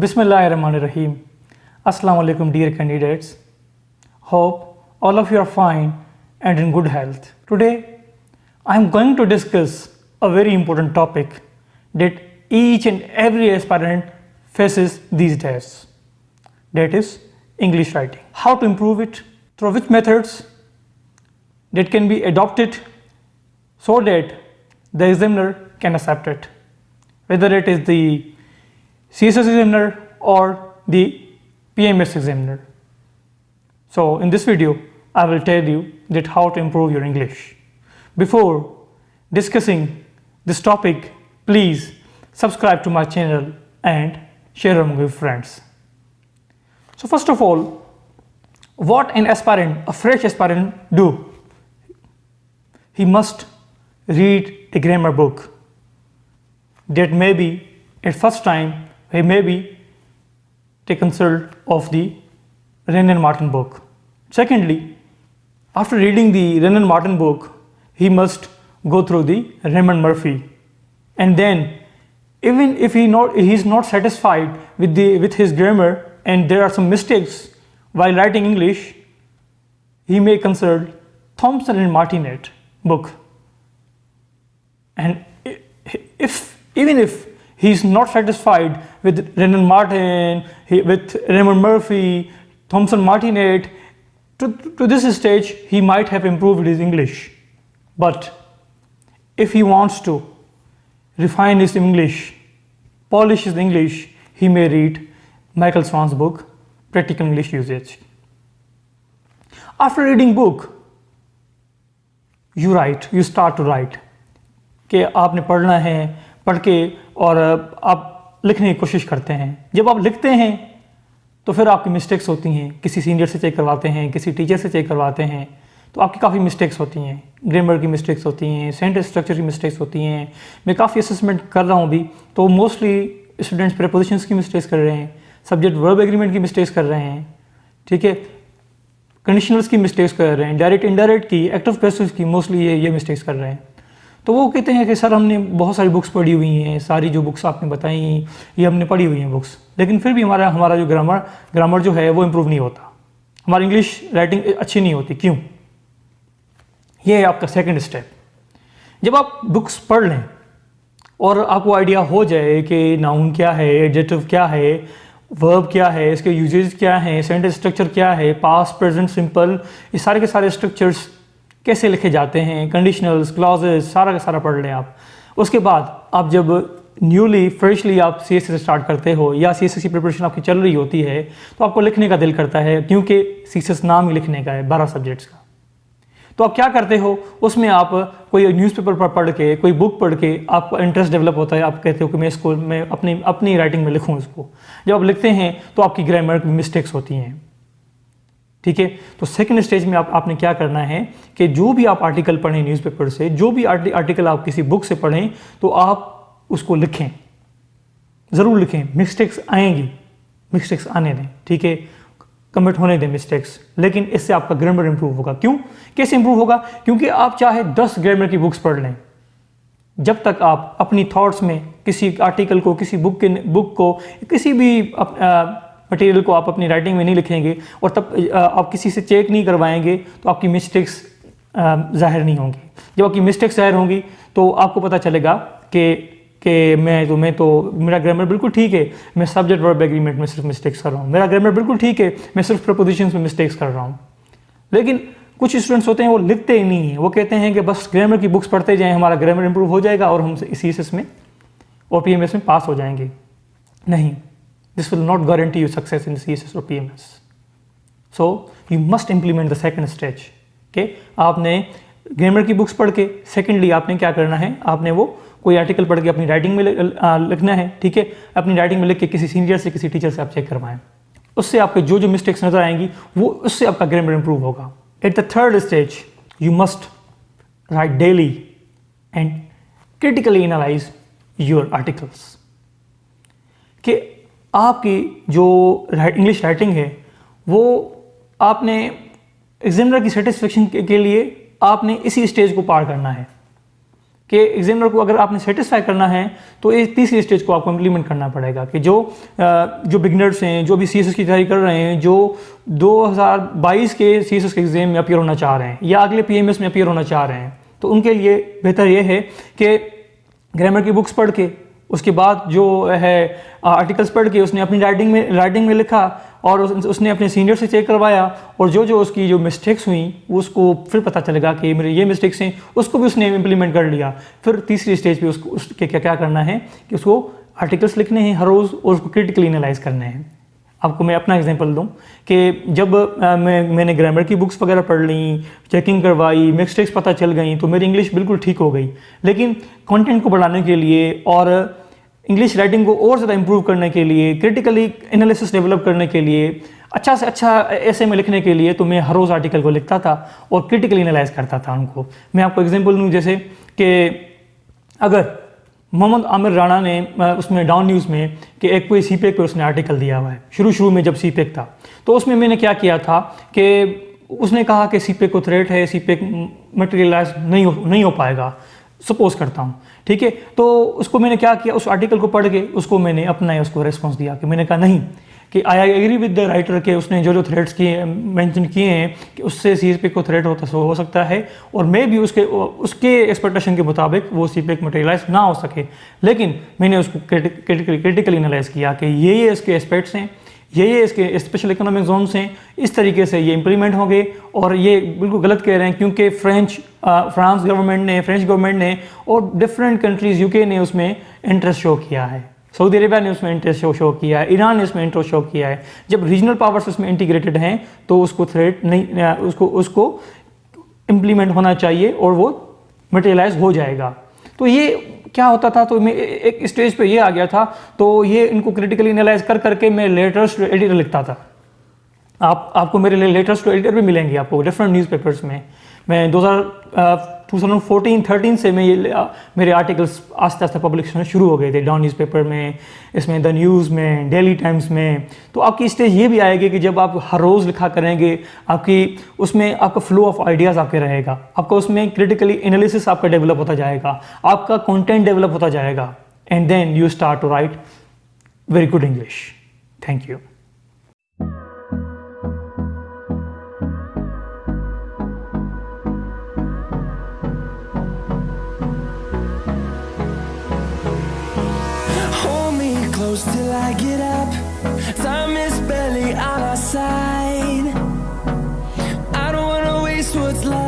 Bismillahirrahmanirrahim. Assalamu alaikum dear candidates. Hope all of you are fine and in good health. Today I am going to discuss a very important topic that each and every aspirant faces these days. That is English writing. How to improve it, through which methods that can be adopted so that the examiner can accept it. Whether it is the CSS examiner or the PMS examiner. So in this video, I will tell you that how to improve your English. Before discussing this topic, please subscribe to my channel and share among your friends. So first of all, what an aspirant, a fresh aspirant do? He must read a grammar book. That may be at first time he maybe take consult of the Wren and Martin book. Secondly, after reading the Wren and Martin book, he must go through the Raymond Murphy, and then even if he is not satisfied with his grammar and there are some mistakes while writing English, he may consult Thompson and Martinet book. And even if he is not satisfied with Wren and Martin, with Raymond Murphy, Thompson Martinet, to this stage he might have improved his English. But if he wants to refine his English, polish his English, he may read Michael Swan's book, Practical English Usage. After reading book, you start to write. कि आपने पढ़ना है, पढ़ के और आप लिखने की कोशिश करते हैं. जब आप लिखते हैं तो फिर आपकी मिस्टेक्स होती हैं, किसी सीनियर से चेक करवाते हैं, किसी टीचर से चेक करवाते हैं, तो आपकी काफ़ी मिस्टेक्स होती हैं. ग्रामर की मिस्टेक्स होती हैं, सेंटेंस स्ट्रक्चर की मिस्टेक्स होती हैं. मैं काफ़ी असेसमेंट कर रहा हूँ अभी, तो मोस्टली स्टूडेंट्स प्रीपोजिशंस की मिस्टेक्स कर रहे हैं, सब्जेक्ट वर्ब एग्रीमेंट की मिस्टेक्स कर रहे हैं, ठीक है, कंडीशनल्स की मिस्टेक्स कर रहे हैं, डायरेक्ट इनडायरेक्ट की, एक्टिव पैसिव की मोस्टली ये मिस्टेक्स कर रहे हैं. तो वो कहते हैं कि सर हमने बहुत सारी बुक्स पढ़ी हुई हैं, सारी जो बुक्स आपने बताई ये हमने पढ़ी हुई हैं बुक्स, लेकिन फिर भी हमारा जो ग्रामर जो है वो इम्प्रूव नहीं होता, हमारी इंग्लिश राइटिंग अच्छी नहीं होती. क्यों? ये है आपका सेकंड स्टेप. जब आप बुक्स पढ़ लें और आपको आइडिया हो जाए कि नाउन क्या है, एडजेक्टिव क्या है, वर्ब क्या है, इसके यूजेज क्या हैं, सेंटेंस स्ट्रक्चर क्या है, पास्ट प्रेजेंट सिंपल, ये सारे के सारे स्ट्रक्चर्स कैसे लिखे जाते हैं, कंडीशनल्स, क्लॉजेस, सारा का सारा पढ़ लें आप. उसके बाद आप जब न्यूली फ्रेशली आप CSS स्टार्ट करते हो या CSS की प्रिपरेशन आपकी चल रही होती है, तो आपको लिखने का दिल करता है, क्योंकि CSS नाम ही लिखने का है 12 सब्जेक्ट्स का. तो आप क्या करते हो, उसमें आप कोई न्यूज़पेपर पढ़ के, कोई बुक पढ़ के आपका इंटरेस्ट डेवलप होता है. आप कहते हो कि मैं इसको मैं अपनी राइटिंग में लिखूँ इसको. जब आप लिखते हैं तो आपकी ग्रामर की मिस्टेक्स होती हैं, ठीक है. तो सेकंड स्टेज में आपने क्या करना है कि जो भी आप आर्टिकल पढ़ें न्यूज़पेपर से, जो भी आर्टिकल आप किसी बुक से पढ़ें, तो आप उसको लिखें, ज़रूर लिखें. मिस्टेक्स आएंगी, मिस्टेक्स आने दें, ठीक है, कमिट होने दें मिस्टेक्स, लेकिन इससे आपका ग्रामर इंप्रूव होगा. क्यों? कैसे इंप्रूव होगा? क्योंकि आप चाहे 10 ग्रामर की बुक्स पढ़ लें, जब तक आप अपनी थॉट्स में किसी आर्टिकल को, किसी बुक को, किसी भी मटेरियल को आप अपनी राइटिंग में नहीं लिखेंगे और तब आप किसी से चेक नहीं करवाएंगे, तो आपकी मिस्टेक्स ज़ाहिर नहीं होंगी. जब आपकी मिस्टेक्स ज़ाहिर होंगी तो आपको पता चलेगा कि मैं तो मेरा ग्रामर बिल्कुल ठीक है, मैं सब्जेक्ट वर्ब एग्रीमेंट में सिर्फ मिस्टेक्स कर रहा हूँ, मेरा ग्रामर बिल्कुल ठीक है, मैं सिर्फ प्रपोजिशंस में मिस्टेक्स कर रहा हूँ. लेकिन कुछ स्टूडेंट्स होते हैं वो लिखते ही नहीं हैं, वो कहते हैं कि बस ग्रामर की बुक्स पढ़ते जाएँ, हमारा ग्रामर इंप्रूव हो जाएगा और हम CSS में और PMS में पास हो जाएंगे. नहीं, this will not guarantee you success in CSS or PMS. So you must implement the second stage. Okay? आपने ग्रामर की बुक्स पढ़ के, सेकेंडली आपने क्या करना है, आपने वो कोई आर्टिकल पढ़ के अपनी राइटिंग में लिखना है, ठीक है. अपनी राइटिंग में लिख के किसी सीनियर से, किसी टीचर से आप चेक करवाएं. उससे आपके जो मिस्टेक्स नजर आएंगी वो उससे आपका ग्रामर इंप्रूव होगा. At the third stage you must write daily and critically analyse your articles. कि आपकी जो इंग्लिश राइटिंग है वो आपने एग्जामिनर की सेटिस्फेक्शन के लिए आपने इसी स्टेज को पार करना है. कि एग्जामिनर को अगर आपने सेटिस्फाई करना है तो ये तीसरी स्टेज को आपको इम्प्लीमेंट करना पड़ेगा कि जो बिगनर्स हैं, जो भी सीएसएस की तैयारी कर रहे हैं, जो 2022 के सीएसएस के एग्जाम में अपीयर होना चाह रहे हैं या अगले पीएमएस में अपीयर होना चाह रहे हैं, तो उनके लिए बेहतर ये है कि ग्रामर की बुक्स पढ़ के उसके बाद जो है आर्टिकल्स पढ़ के उसने अपनी राइटिंग में लिखा और उसने अपने सीनियर से चेक करवाया और जो उसकी जो मिस्टेक्स हुई उसको फिर पता चलेगा कि मेरे ये मिस्टेक्स हैं, उसको भी उसने इम्प्लीमेंट कर लिया। फिर तीसरी स्टेज पे उसके क्या करना है कि उसको आर्टिकल्स लिखने हैं हर रोज़ और उसको क्रिटिकली एनालाइज करने हैं। आपको मैं अपना एग्जांपल दूं कि जब मैंने ग्रामर की बुक्स वगैरह पढ़ ली, चेकिंग करवाई, मिस्टेक्स पता चल गई, तो मेरी इंग्लिश बिल्कुल ठीक हो गई। लेकिन कंटेंट को बढ़ाने के लिए और इंग्लिश राइटिंग को और ज़्यादा इंप्रूव करने के लिए, क्रिटिकली एनालिसिस डेवलप करने के लिए, अच्छा से अच्छा ऐसे में लिखने के लिए, तो मैं हर रोज़ आर्टिकल को लिखता था और क्रिटिकली एनालाइज करता था उनको। मैं आपको एग्जांपल दूं जैसे कि अगर मोहम्मद आमिर राणा ने उसमें डाउन न्यूज़ में कि एक कोई सीपेक पे उसने आर्टिकल दिया हुआ है, शुरू में जब सीपेक था, तो उसमें मैंने क्या किया था कि उसने कहा कि सीपेक को थ्रेट है, सीपेक मटेरियलाइज नहीं हो पाएगा, सपोज करता हूँ, ठीक है। तो उसको मैंने क्या किया, उस आर्टिकल को पढ़ के उसको मैंने अपना उसको रेस्पॉन्स दिया कि मैंने कहा नहीं कि I agree with the writer के उसने जो थ्रेड्स किए मेंशन किए हैं कि उससे सीपेक को थ्रेट हो सकता है और मे भी उसके एक्सपेक्टेशन के मुताबिक वो सीपेक मटेरियलाइज ना हो सके, लेकिन मैंने उसको क्रिटिकली एनालाइज किया कि ये इसके एस्पेक्ट्स हैं, ये इसके स्पेशल इकोनॉमिक जोन्स हैं, इस तरीके से ये इम्प्लीमेंट होंगे और ये बिल्कुल गलत कह रहे हैं क्योंकि फ्रांस गवर्नमेंट ने और डिफरेंट कंट्रीज़ यूके ने उसमें इंटरेस्ट शो किया है, सऊदी अरेबिया ने उसमें इंटरेस्ट शो किया है, ईरान ने इसमें इंटरेस्ट शो किया है। जब रीजनल पावर्स उसमें इंटीग्रेटेड हैं तो उसको थ्रेट नहीं, उसको इम्प्लीमेंट होना चाहिए और वो मटेरियलाइज हो जाएगा। तो ये क्या होता था, तो मैं एक स्टेज पे ये आ गया था, तो ये इनको क्रिटिकली एनालाइज करके मैं लेटर्स टू एडिटर लिखता था। आपको मेरे लिए लेटर्स टू एडिटर भी मिलेंगे आपको डिफरेंट न्यूज़पेपर्स में। मैं 2014-13 से मैं मेरे आर्टिकल्स आस्ते आस्ते पब्लिश होने शुरू हो गए थे डाउन न्यूज़पेपर में, इसमें द न्यूज़ में, डेली टाइम्स में। तो आपकी स्टेज ये भी आएगी कि जब आप हर रोज़ लिखा करेंगे, उसमें आपका फ्लो ऑफ आइडियाज़ आपके रहेगा, आपका उसमें क्रिटिकली एनालिसिस आपका डेवलप होता जाएगा, आपका कंटेंट डेवलप होता जाएगा, and then you start to write very good English. Thank you. Till I get up, time is barely on our side. I don't wanna waste what's left.